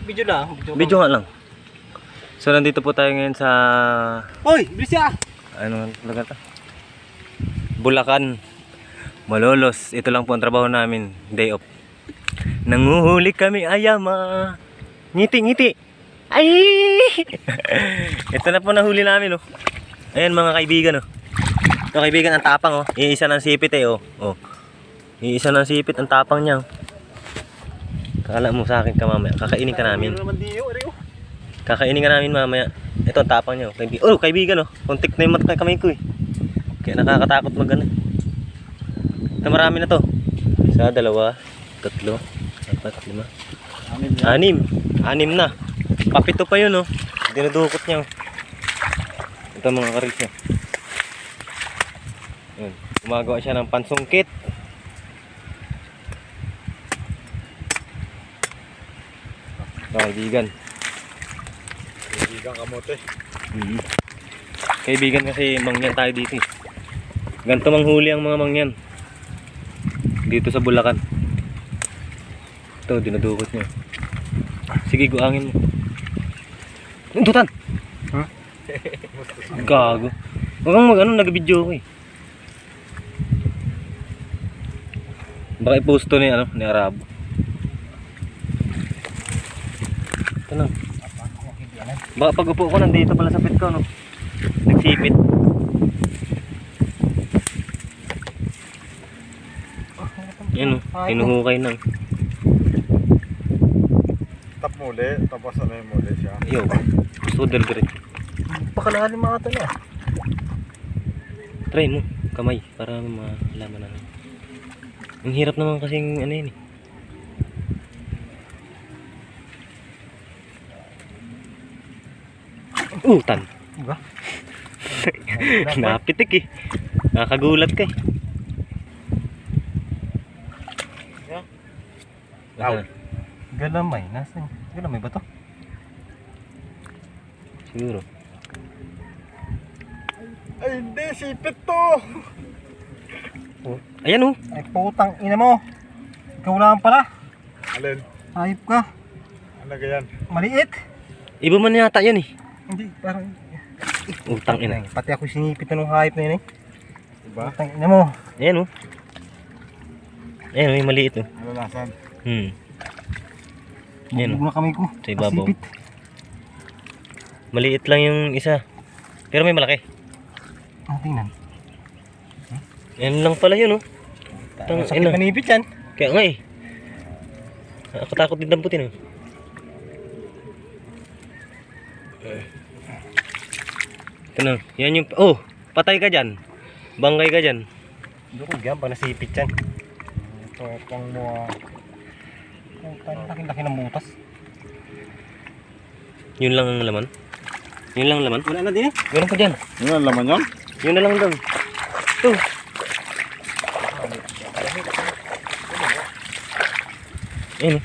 Video lang. Video nga lang. So nandito po tayo ngayon sa... Hoy, bilis ya! Ano lugar to? Bulacan. Malolos. Ito lang po ang trabaho namin. Day off. Nanguhuli kami ayama. Ngiti. Ay! Ito na po nahuli namin oh. Ayan mga kaibigan oh. Ito kaibigan ang tapang oh. Iisa ng sipit eh oh. Iisa ng sipit ang tapang niya. Kala mo sa akin ka mamaya. Kakainin ka namin. Kakainin ka namin mamaya. Ito ang tapang niya. Kaibigan oh. Kontik na yung mata kamay ko eh. Kaya nakakatakot magana. Ito marami na to. Isa, dalawa, tatlo, apat, lima. Anim na. Papito pa yun oh. Dinudukot niya oh. Ito mga karis niya. Yun. Gumagawa siya ng pansungkit. Kaibigan kamote. Kaibigan kasi mangyan tayo dito eh. Ganito manghuli ang mga mangyan dito sa Bulacan. Ito dinadukot niya. Sige guangin mo. Tuntutan. Ha? Gago. Huwag kang mag-ano, nag-video ko eh. Baka i-post to ni Arabo. Ito na. Baka pag upo ko nandito pala sa pit ko no. Nagsipit. Yan o, hinuhukay na. Tap muli, tapos ano yung muli siya. Yo, suder dire. Pakalalim mga ito na. Try mo, kamay, para malaman namin. Ang hirap naman kasing ano yun eh. Tan. Diba? Napitik eh. Nakagulat ka eh. Galamay, nasan? Galamay ba to? Siguro. Ay hindi, sipit to! Ayan oh. Ay putang ina mo. Ikaw lang pala. Alin? Ayop ka. Ano ganyan? Maliit. Iba man yata yun eh. Hindi, parang... Utang ina. Pati ako sinipit na nung hayop na yun eh. Diba? Putang ina mo. Ayan oh. Ayan, may maliit oh. Ano lasan? Yan Bubog na kami ko. sa ibabaw. Sipit. Maliit lang yung isa. Pero may malaki. Tingnan. Yan lang pala yun oh. Sakit manipit yan. Kaya nga eh. Nakatakot din damputin oh. Ito na. Yan yung... Oh! Patay ka dyan. Bangkay ka dyan. Dukog yan. Pag nasipit yan. Ito pang mga... Laki-laki ng butas. Yun lang ang laman. Yun lang ang laman. Wala na din eh. Meron pa dyan. Yun ang laman yun? Yun na lang daw. Ito. Ayun oh.